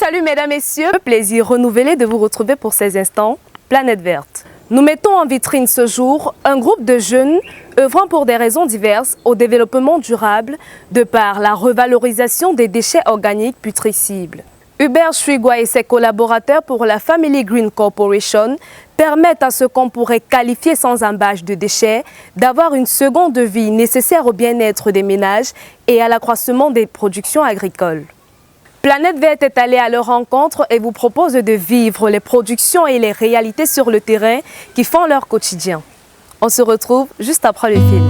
Salut mesdames, messieurs, plaisir renouvelé de vous retrouver pour ces instants Planète Verte. Nous mettons en vitrine ce jour un groupe de jeunes œuvrant pour des raisons diverses au développement durable de par la revalorisation des déchets organiques putricibles. Hubert Chuigua et ses collaborateurs pour la Family Green Corporation permettent à ce qu'on pourrait qualifier sans embâche de déchets d'avoir une seconde vie nécessaire au bien-être des ménages et à l'accroissement des productions agricoles. Planète Verte est allée à leur rencontre et vous propose de vivre les productions et les réalités sur le terrain qui font leur quotidien. On se retrouve juste après le film.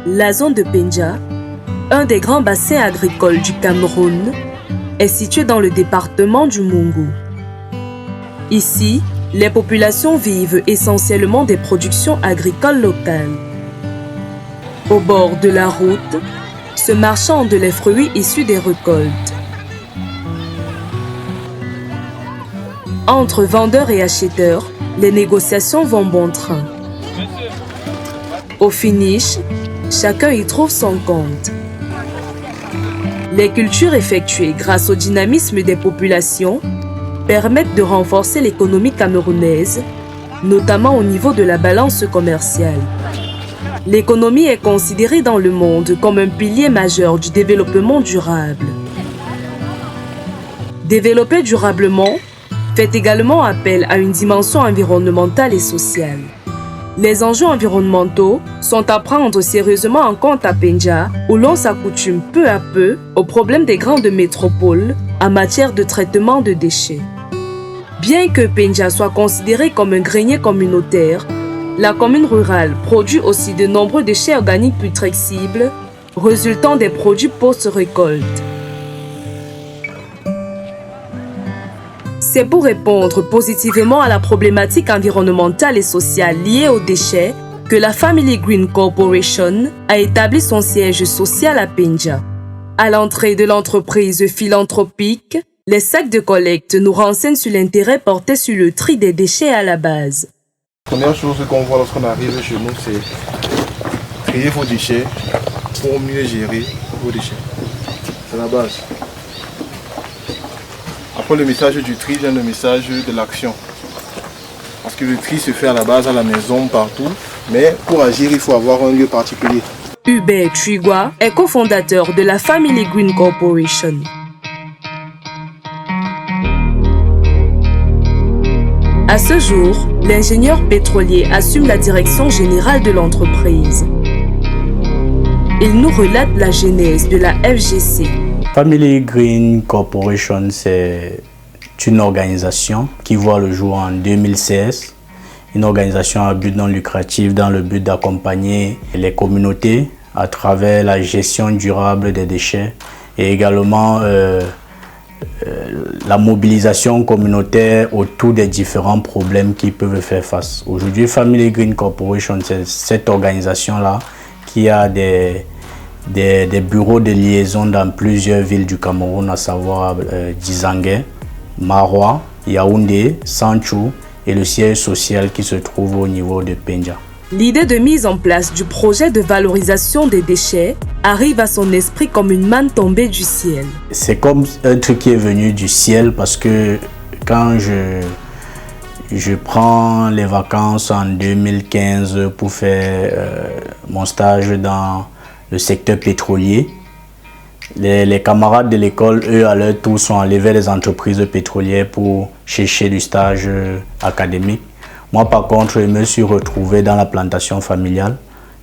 La zone de Penja, un des grands bassins agricoles du Cameroun, est située dans le département du Mungu. Ici, les populations vivent essentiellement des productions agricoles locales. Au bord de la route, se marchandent les fruits issus des récoltes. Entre vendeurs et acheteurs, les négociations vont bon train. Au finish, chacun y trouve son compte. Les cultures effectuées grâce au dynamisme des populations permettent de renforcer l'économie camerounaise, notamment au niveau de la balance commerciale. L'économie est considérée dans le monde comme un pilier majeur du développement durable. Développer durablement fait également appel à une dimension environnementale et sociale. Les enjeux environnementaux sont à prendre sérieusement en compte à Penja, où l'on s'accoutume peu à peu aux problèmes des grandes métropoles en matière de traitement de déchets. Bien que Penja soit considérée comme un grenier communautaire, la commune rurale produit aussi de nombreux déchets organiques putricibles résultant des produits post-récolte. C'est pour répondre positivement à la problématique environnementale et sociale liée aux déchets que la Family Green Corporation a établi son siège social à Penja. À l'entrée de l'entreprise philanthropique, les sacs de collecte nous renseignent sur l'intérêt porté sur le tri des déchets à la base. La première chose qu'on voit lorsqu'on arrive chez nous, c'est trier vos déchets pour mieux gérer vos déchets. C'est la base. Après le message du tri vient le message de l'action. Parce que le tri se fait à la base, à la maison, partout. Mais pour agir, il faut avoir un lieu particulier. Hubert Chuigua est cofondateur de la Family Green Corporation. À ce jour, l'ingénieur pétrolier assume la direction générale de l'entreprise. Il nous relate la genèse de la FGC. Family Green Corporation, c'est une organisation qui voit le jour en 2016. Une organisation à but non lucratif dans le but d'accompagner les communautés à travers la gestion durable des déchets et également la mobilisation communautaire autour des différents problèmes qui peuvent faire face. Aujourd'hui, Family Green Corporation, c'est cette organisation-là qui a des bureaux de liaison dans plusieurs villes du Cameroun, à savoir Dizangué, Maroua, Yaoundé, Sanchou et le siège social qui se trouve au niveau de Penja. L'idée de mise en place du projet de valorisation des déchets arrive à son esprit comme une manne tombée du ciel. C'est comme un truc qui est venu du ciel parce que quand je prends les vacances en 2015 pour faire mon stage dans le secteur pétrolier, les camarades de l'école, eux, à leur tour, sont allés vers les entreprises pétrolières pour chercher du stage académique. Moi, par contre, je me suis retrouvé dans la plantation familiale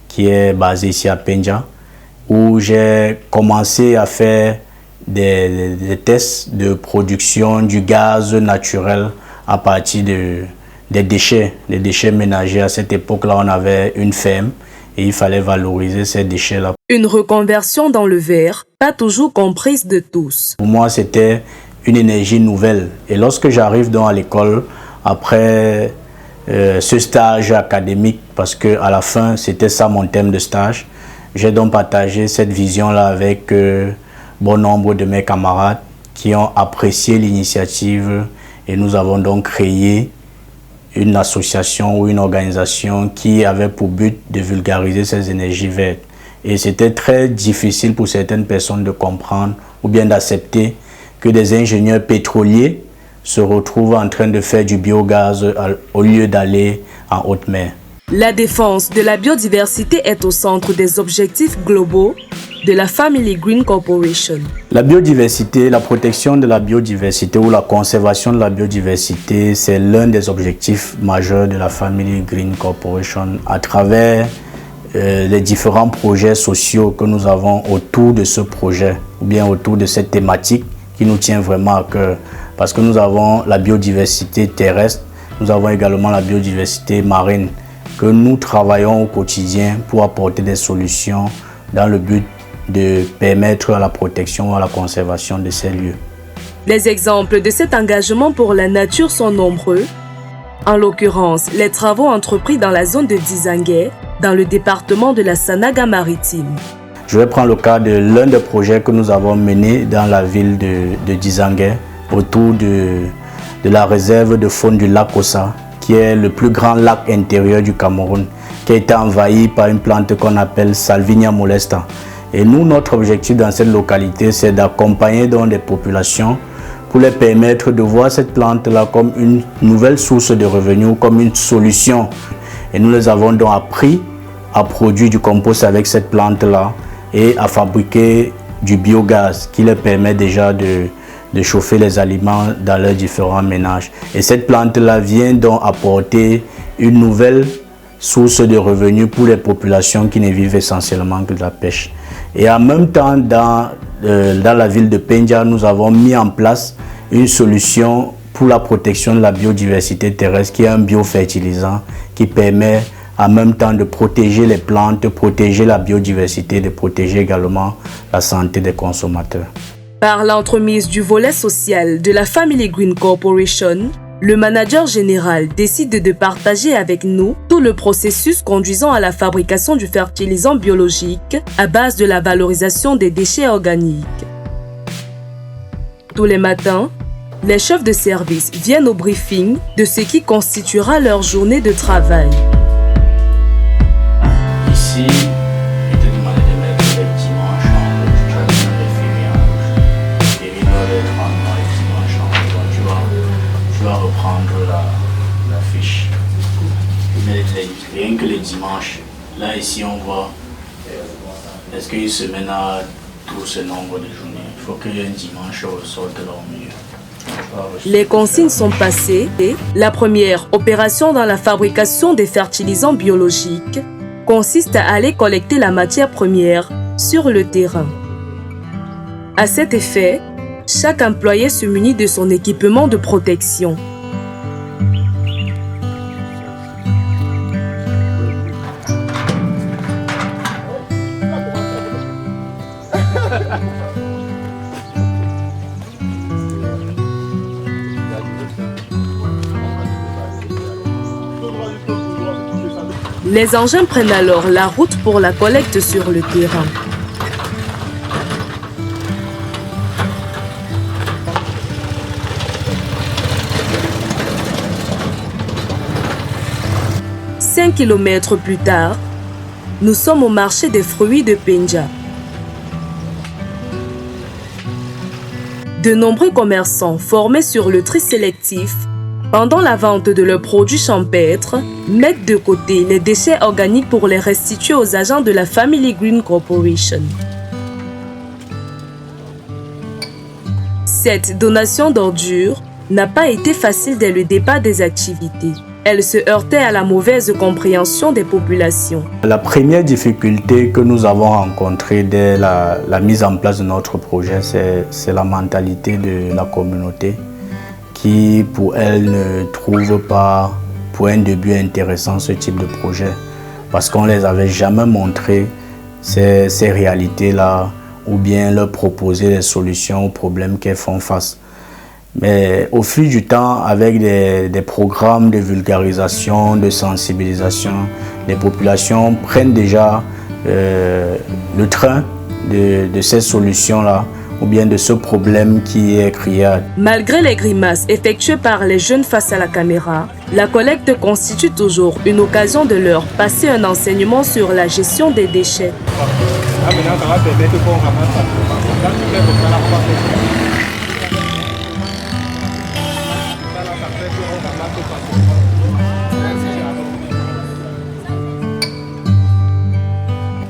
qui est basée ici à Penja, où j'ai commencé à faire des tests de production du gaz naturel à partir des déchets ménagers. À cette époque-là, on avait une ferme et il fallait valoriser ces déchets-là. Une reconversion dans le vert, pas toujours comprise de tous. Pour moi, c'était une énergie nouvelle. Et lorsque j'arrive donc à l'école, après ce stage académique, parce qu'à la fin, c'était ça mon thème de stage, j'ai donc partagé cette vision-là avec bon nombre de mes camarades qui ont apprécié l'initiative et nous avons donc créé une association ou une organisation qui avait pour but de vulgariser ces énergies vertes. Et c'était très difficile pour certaines personnes de comprendre ou bien d'accepter que des ingénieurs pétroliers se retrouvent en train de faire du biogaz au lieu d'aller en haute mer. La défense de la biodiversité est au centre des objectifs globaux de la Family Green Corporation. La biodiversité, la protection de la biodiversité ou la conservation de la biodiversité, c'est l'un des objectifs majeurs de la Family Green Corporation à travers les différents projets sociaux que nous avons autour de ce projet ou bien autour de cette thématique qui nous tient vraiment à cœur. Parce que nous avons la biodiversité terrestre, nous avons également la biodiversité marine que nous travaillons au quotidien pour apporter des solutions dans le but de permettre à la protection ou à la conservation de ces lieux. Les exemples de cet engagement pour la nature sont nombreux. En l'occurrence, les travaux entrepris dans la zone de Dizangué, dans le département de la Sanaga-Maritime. Je vais prendre le cas de l'un des projets que nous avons mené dans la ville de Dizangué, autour de la réserve de faune du lac Ossa, qui est le plus grand lac intérieur du Cameroun, qui a été envahi par une plante qu'on appelle Salvinia molesta. Et nous, notre objectif dans cette localité, c'est d'accompagner donc des populations pour les permettre de voir cette plante-là comme une nouvelle source de revenus, comme une solution. Et nous les avons donc appris à produire du compost avec cette plante-là et à fabriquer du biogaz qui leur permet déjà de chauffer les aliments dans leurs différents ménages. Et cette plante-là vient donc apporter une nouvelle source de revenus pour les populations qui ne vivent essentiellement que de la pêche. Et en même temps, dans la ville de Pendia, nous avons mis en place une solution pour la protection de la biodiversité terrestre qui est un biofertilisant qui permet en même temps de protéger les plantes, de protéger la biodiversité, de protéger également la santé des consommateurs. Par l'entremise du volet social de la Family Green Corporation, le manager général décide de partager avec nous tout le processus conduisant à la fabrication du fertilisant biologique à base de la valorisation des déchets organiques. Tous les matins, les chefs de service viennent au briefing de ce qui constituera leur journée de travail. Ici, je te demande de mettre les dimanches en rouge. Tu vas donner les fériés en rouge. Les rideaux les 30 mois, les dimanches en rouge. Donc tu vas reprendre la fiche. Mais rien que les dimanches. Là, ici, on voit est-ce qu'une semaine a tout ce nombre de journées. Il faut qu'il y ait un dimanche ressorte là au milieu. Les consignes sont passées et la première opération dans la fabrication des fertilisants biologiques consiste à aller collecter la matière première sur le terrain. À cet effet, chaque employé se munit de son équipement de protection. Les engins prennent alors la route pour la collecte sur le terrain. Cinq kilomètres plus tard, nous sommes au marché des fruits de Pendia. De nombreux commerçants formés sur le tri sélectif pendant la vente de leurs produits champêtres, mettent de côté les déchets organiques pour les restituer aux agents de la Family Green Corporation. Cette donation d'ordures n'a pas été facile dès le départ des activités. Elle se heurtait à la mauvaise compréhension des populations. La première difficulté que nous avons rencontrée dès la mise en place de notre projet, c'est la mentalité de la communauté qui, pour elle, ne trouve pas, pour un début intéressant, ce type de projet. Parce qu'on ne les avait jamais montré ces réalités-là ou bien leur proposer des solutions aux problèmes qu'elles font face. Mais au fil du temps, avec des programmes de vulgarisation, de sensibilisation, les populations prennent déjà le train de ces solutions-là ou bien de ce problème qui est criard. Malgré les grimaces effectuées par les jeunes face à la caméra, la collecte constitue toujours une occasion de leur passer un enseignement sur la gestion des déchets.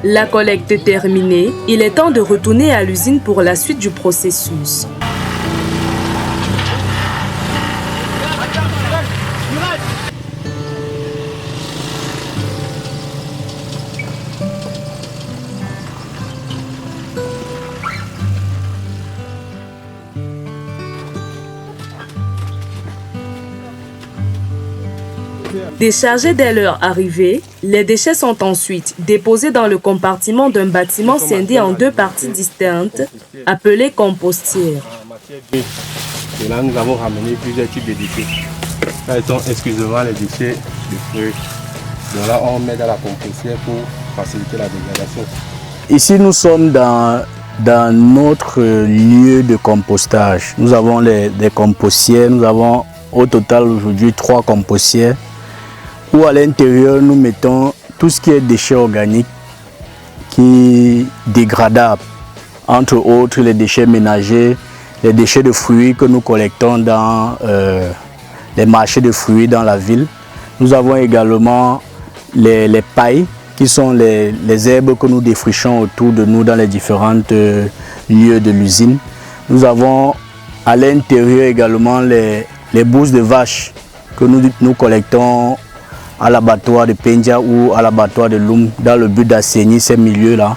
La collecte terminée, il est temps de retourner à l'usine pour la suite du processus. Déchargés dès leur arrivée, les déchets sont ensuite déposés dans le compartiment d'un bâtiment scindé en deux parties distinctes, appelées compostières. Et là, nous avons ramené plusieurs types de déchets. Là, ils sont exclusivement les déchets de fruits. Donc là, on met dans la compostière pour faciliter la dégradation. Ici, nous sommes dans notre lieu de compostage. Nous avons des compostières. Nous avons au total aujourd'hui 3 compostières où à l'intérieur, nous mettons tout ce qui est déchets organiques qui est dégradable. Entre autres, les déchets ménagers, les déchets de fruits que nous collectons dans les marchés de fruits dans la ville. Nous avons également les pailles, qui sont les herbes que nous défrichons autour de nous dans les différents lieux de l'usine. Nous avons à l'intérieur également les bousses de vaches que nous collectons à l'abattoir de Pendia ou à l'abattoir de Loum dans le but d'assainir ces milieux-là.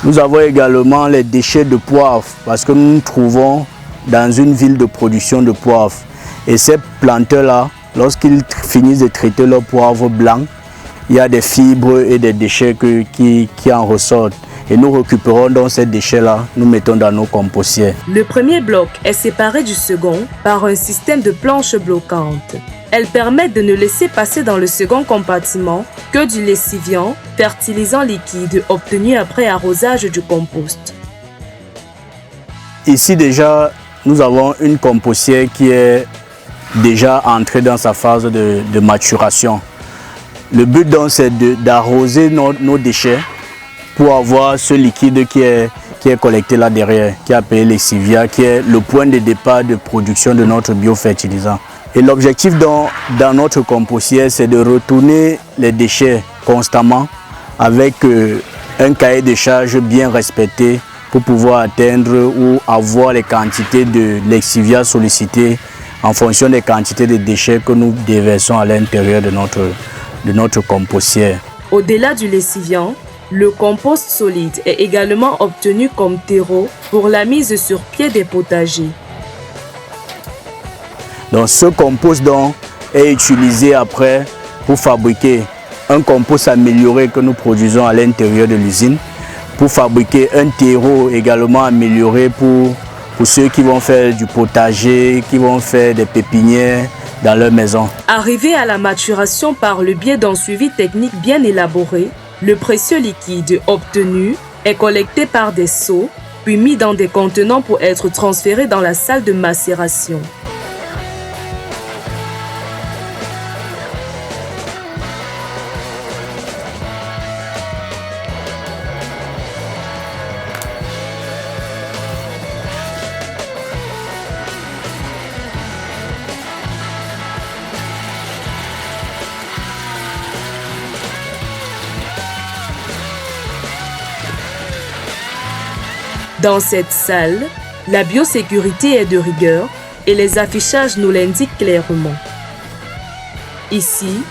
Nous avons également les déchets de poivre parce que nous nous trouvons dans une ville de production de poivre. Et ces planteurs-là, lorsqu'ils finissent de traiter leur poivre blanc, il y a des fibres et des déchets qui en ressortent. Et nous récupérons donc ces déchets-là, nous mettons dans nos compostières. Le premier bloc est séparé du second par un système de planches bloquantes. Elles permettent de ne laisser passer dans le second compartiment que du lessiviant, fertilisant liquide obtenu après arrosage du compost. Ici déjà, nous avons une compostière qui est déjà entrée dans sa phase de maturation. Le but donc c'est d'arroser nos déchets pour avoir ce liquide qui est collecté là derrière, qui est appelé lessivia, qui est le point de départ de production de notre biofertilisant. Et l'objectif dans notre compostière, c'est de retourner les déchets constamment avec un cahier de charge bien respecté pour pouvoir atteindre ou avoir les quantités de lessivia sollicitées en fonction des quantités de déchets que nous déversons à l'intérieur de notre compostière. Au-delà du lessiviant, le compost solide est également obtenu comme terreau pour la mise sur pied des potagers. Donc ce compost donc est utilisé après pour fabriquer un compost amélioré que nous produisons à l'intérieur de l'usine, pour fabriquer un terreau également amélioré pour ceux qui vont faire du potager, qui vont faire des pépinières dans leur maison. Arrivé à la maturation par le biais d'un suivi technique bien élaboré, le précieux liquide obtenu est collecté par des seaux, puis mis dans des contenants pour être transféré dans la salle de macération. Dans cette salle, la biosécurité est de rigueur et les affichages nous l'indiquent clairement. Ici,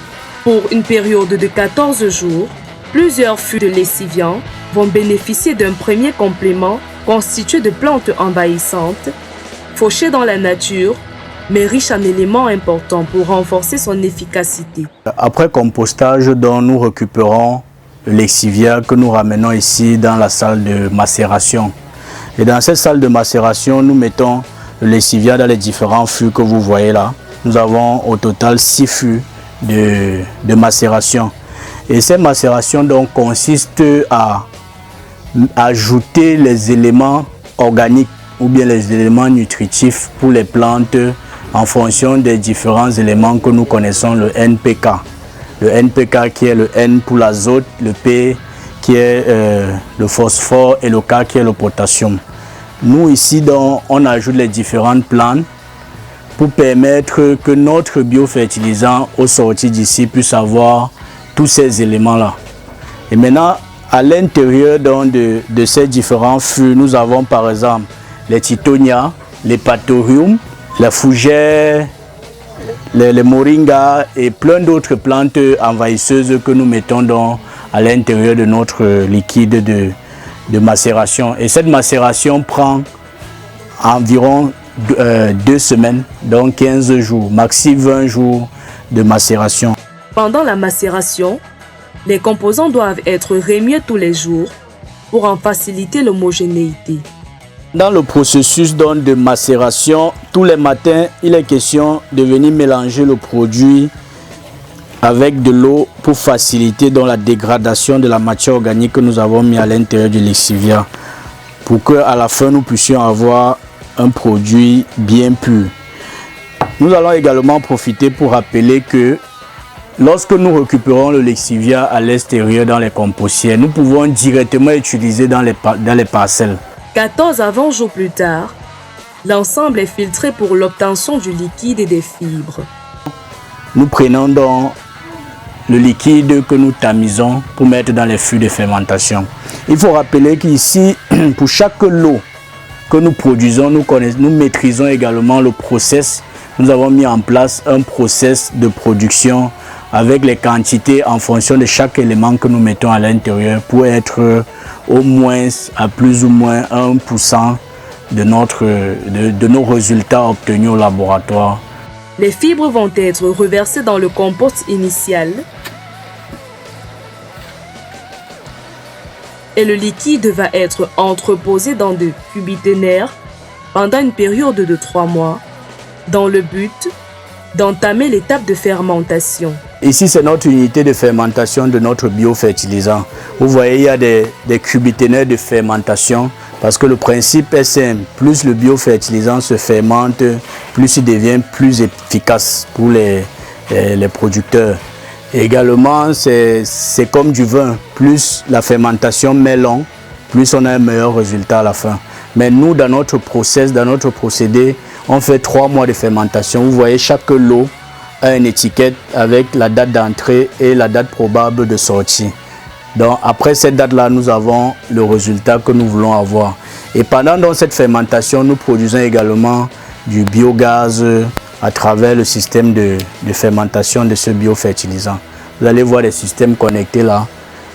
pour une période de 14 jours, plusieurs fûts de lessiviant vont bénéficier d'un premier complément constitué de plantes envahissantes, fauchées dans la nature, mais riches en éléments importants pour renforcer son efficacité. Après compostage, donc, nous récupérons le lessivia que nous ramenons ici dans la salle de macération. Et dans cette salle de macération, nous mettons le lessivia dans les différents fûts que vous voyez là. Nous avons au total 6 fûts de macération. Et ces macérations donc consistent à ajouter les éléments organiques ou bien les éléments nutritifs pour les plantes en fonction des différents éléments que nous connaissons, le NPK. Le NPK qui est le N pour l'azote, le P qui est le phosphore et le K qui est le potassium. Nous ici, donc, on ajoute les différentes plantes pour permettre que notre biofertilisant au sortir d'ici puisse avoir tous ces éléments-là. Et maintenant, à l'intérieur de ces différents fûts, nous avons par exemple les titonias, les pathorium, la fougère, les moringas et plein d'autres plantes envahisseuses que nous mettons à l'intérieur de notre liquide de macération. Et cette macération prend environ 2 semaines, donc 15 jours, maxi 20 jours de macération. Pendant la macération, les composants doivent être remués tous les jours pour en faciliter l'homogénéité. Dans le processus de macération, tous les matins, il est question de venir mélanger le produit avec de l'eau pour faciliter la dégradation de la matière organique que nous avons mis à l'intérieur du lexivia, pour qu'à la fin nous puissions avoir un produit bien pur. Nous allons également profiter pour rappeler que lorsque nous récupérons le lexivia à l'extérieur dans les compostières, nous pouvons directement utiliser dans les parcelles. 14 à 20 jours plus tard, l'ensemble est filtré pour l'obtention du liquide et des fibres. Nous prenons donc le liquide que nous tamisons pour mettre dans les fûts de fermentation. Il faut rappeler qu'ici, pour chaque lot que nous produisons, nous maîtrisons également le process. Nous avons mis en place un process de production avec les quantités en fonction de chaque élément que nous mettons à l'intérieur pour être au moins à plus ou moins 1% de nos résultats obtenus au laboratoire. Les fibres vont être reversées dans le compost initial et le liquide va être entreposé dans des cubiténaires pendant une période de 3 mois dans le but d'entamer l'étape de fermentation. Ici, c'est notre unité de fermentation de notre biofertilisant. Vous voyez, il y a des cubiténaires de fermentation parce que le principe est simple. Plus le biofertilisant se fermente, plus il devient plus efficace pour les producteurs. Et également, c'est comme du vin. Plus la fermentation met long, plus on a un meilleur résultat à la fin. Mais nous, dans notre process, dans notre procédé, on fait 3 mois de fermentation. Vous voyez, chaque lot a une étiquette avec la date d'entrée et la date probable de sortie. Donc après cette date-là, nous avons le résultat que nous voulons avoir. Et pendant cette fermentation, nous produisons également du biogaz à travers le système de fermentation de ce biofertilisant. Vous allez voir des systèmes connectés là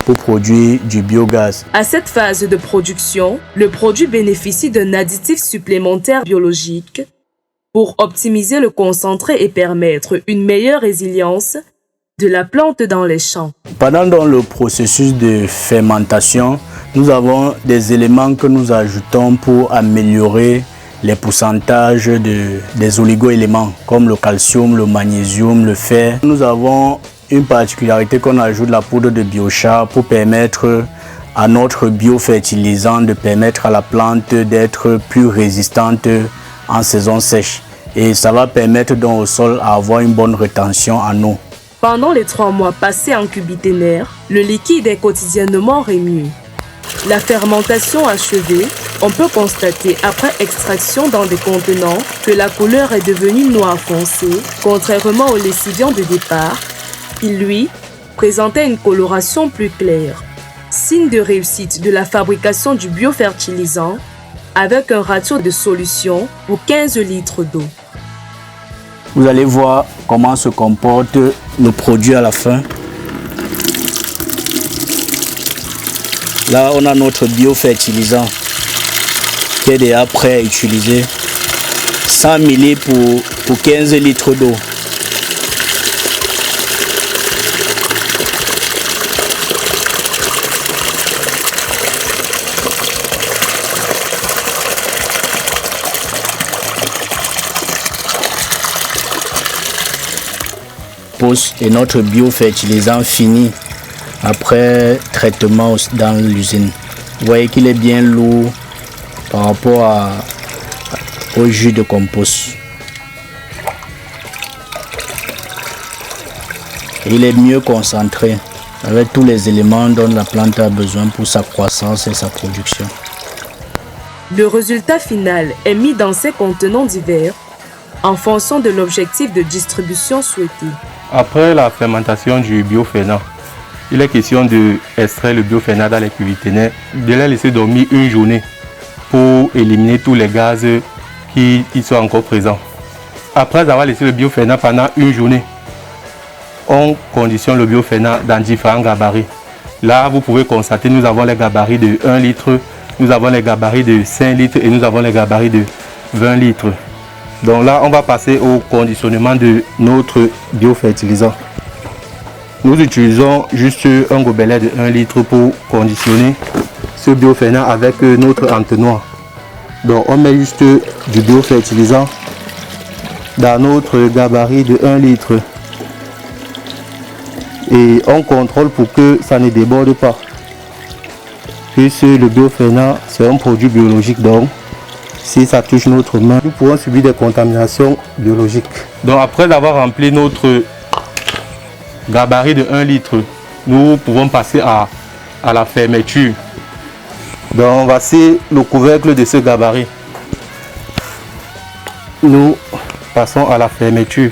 pour produire du biogaz. À cette phase de production, le produit bénéficie d'un additif supplémentaire biologique pour optimiser le concentré et permettre une meilleure résilience de la plante dans les champs. Pendant le processus de fermentation, nous avons des éléments que nous ajoutons pour améliorer les pourcentages des oligo-éléments comme le calcium, le magnésium, le fer. Nous avons une particularité qu'on ajoute la poudre de biochar pour permettre à notre biofertilisant de permettre à la plante d'être plus résistante en saison sèche. Et ça va permettre donc au sol à avoir une bonne rétention en eau. Pendant les 3 mois passés en cubiténaire, le liquide est quotidiennement remué. La fermentation achevée, on peut constater après extraction dans des contenants que la couleur est devenue noire foncée, contrairement au lessiviant de départ, qui lui présentait une coloration plus claire. Signe de réussite de la fabrication du biofertilisant avec un ratio de solution pour 15 litres d'eau. Vous allez voir comment se comporte le produit à la fin. Là, on a notre biofertilisant qui est déjà prêt à utiliser. 100 ml pour 15 litres d'eau. Et notre biofertilisant fini après traitement dans l'usine. Vous voyez qu'il est bien lourd par rapport au jus de compost. Il est mieux concentré avec tous les éléments dont la plante a besoin pour sa croissance et sa production. Le résultat final est mis dans ces contenants divers en fonction de l'objectif de distribution souhaité. Après la fermentation du biophénol, il est question d'extraire le biophénol dans les cuviténaires, de les laisser dormir une journée pour éliminer tous les gaz qui sont encore présents. Après avoir laissé le biophénol pendant une journée, on conditionne le biophénol dans différents gabarits. Là, vous pouvez constater, nous avons les gabarits de 1 litre, nous avons les gabarits de 5 litres et nous avons les gabarits de 20 litres. Donc là, on va passer au conditionnement de notre biofertilisant. Nous utilisons juste un gobelet de 1 litre pour conditionner ce biophénol avec notre entonnoir. Donc on met juste du biofertilisant dans notre gabarit de 1 litre. Et on contrôle pour que ça ne déborde pas. Puisque le biophénol, c'est un produit biologique, donc si ça touche notre main, nous pourrons subir des contaminations biologiques. Donc après avoir rempli notre gabarit de 1 litre, nous pouvons passer à la fermeture. Donc on va scier le couvercle de ce gabarit. Nous passons à la fermeture.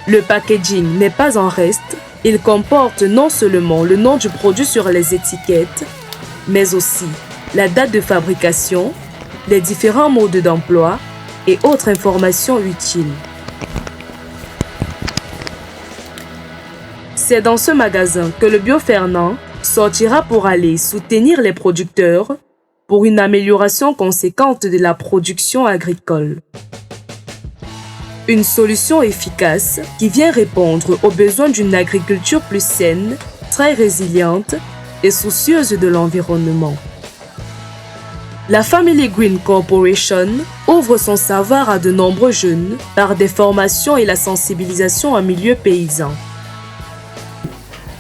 Le packaging n'est pas en reste, il comporte non seulement le nom du produit sur les étiquettes, mais aussi la date de fabrication, les différents modes d'emploi et autres informations utiles. C'est dans ce magasin que le Biofernand sortira pour aller soutenir les producteurs pour une amélioration conséquente de la production agricole. Une solution efficace qui vient répondre aux besoins d'une agriculture plus saine, très résiliente et soucieuse de l'environnement. La Family Green Corporation ouvre son savoir à de nombreux jeunes par des formations et la sensibilisation en milieu paysan.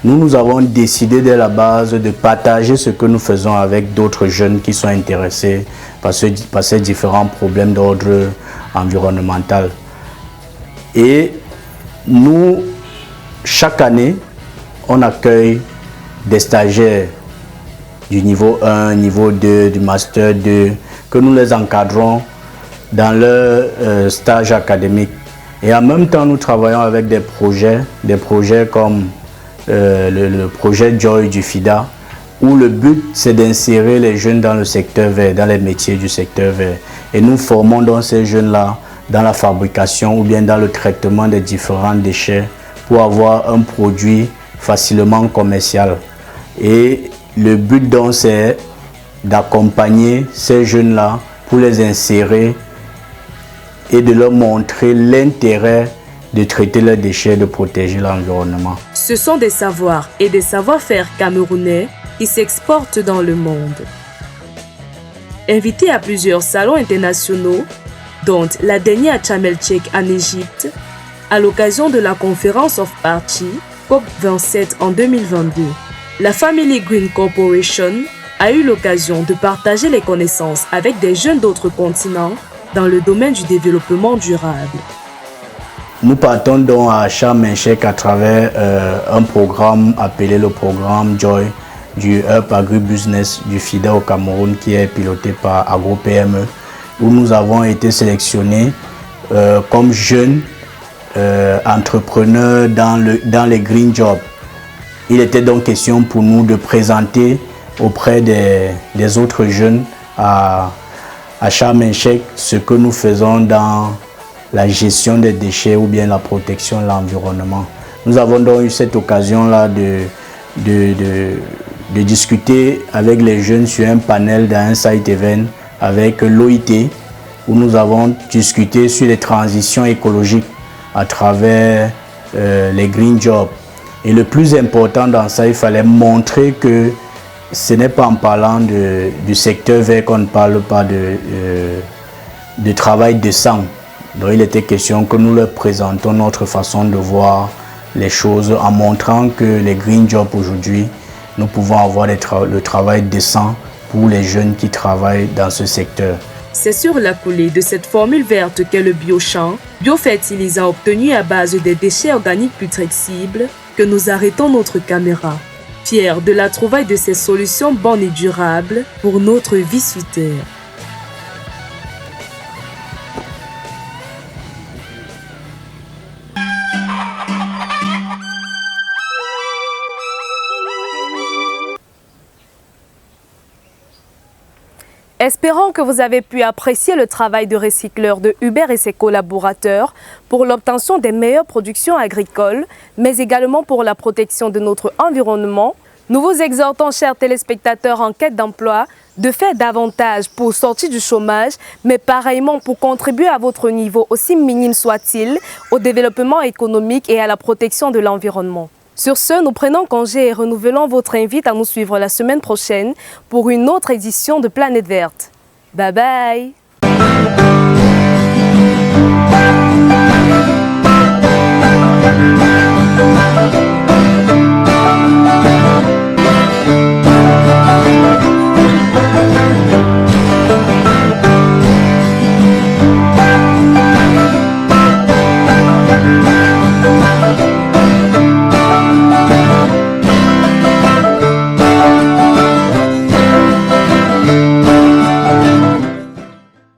Nous avons décidé dès la base de partager ce que nous faisons avec d'autres jeunes qui sont intéressés par ces différents problèmes d'ordre environnemental. Et nous, chaque année, on accueille des stagiaires du niveau 1, niveau 2, du master 2, que nous les encadrons dans leur stage académique. Et en même temps, nous travaillons avec des projets comme le projet Joy du FIDA, où le but c'est d'insérer les jeunes dans le secteur vert, dans les métiers du secteur vert. Et nous formons donc ces jeunes-là dans la fabrication ou bien dans le traitement des différents déchets pour avoir un produit facilement commercial. Et le but donc c'est d'accompagner ces jeunes-là pour les insérer et de leur montrer l'intérêt de traiter leurs déchets, de protéger l'environnement. Ce sont des savoirs et des savoir-faire camerounais qui s'exportent dans le monde. Invité à plusieurs salons internationaux, dont la dernière à Sharm el-Sheikh en Égypte, à l'occasion de la conférence of Parties COP27 en 2022. La Family Green Corporation a eu l'occasion de partager les connaissances avec des jeunes d'autres continents dans le domaine du développement durable. Nous partons donc à Sharm el-Sheikh à travers un programme appelé le programme Joy du Hub Agribusiness du FIDA au Cameroun qui est piloté par AgroPME, où nous avons été sélectionnés comme jeunes entrepreneurs dans les green jobs. Il était donc question pour nous de présenter auprès des autres jeunes à Sharm el-Sheikh ce que nous faisons dans la gestion des déchets ou bien la protection de l'environnement. Nous avons donc eu cette occasion-là de discuter avec les jeunes sur un panel dans un site event avec l'OIT, où nous avons discuté sur les transitions écologiques à travers les green jobs. Et le plus important dans ça, il fallait montrer que ce n'est pas en parlant du secteur vert qu'on ne parle pas de travail décent. Donc il était question que nous leur présentons notre façon de voir les choses en montrant que les green jobs aujourd'hui, nous pouvons avoir le travail décent pour les jeunes qui travaillent dans ce secteur. C'est sur la coulée de cette formule verte qu'est le biochamp, biofertilisant obtenu à base des déchets organiques putrescibles, que nous arrêtons notre caméra, fiers de la trouvaille de ces solutions bonnes et durables pour notre vie sur Terre. Espérons que vous avez pu apprécier le travail de recycleur de Hubert et ses collaborateurs pour l'obtention des meilleures productions agricoles, mais également pour la protection de notre environnement. Nous vous exhortons, chers téléspectateurs en quête d'emploi, de faire davantage pour sortir du chômage, mais pareillement pour contribuer à votre niveau, aussi minime soit-il, au développement économique et à la protection de l'environnement. Sur ce, nous prenons congé et renouvelons votre invite à nous suivre la semaine prochaine pour une autre édition de Planète Verte. Bye bye!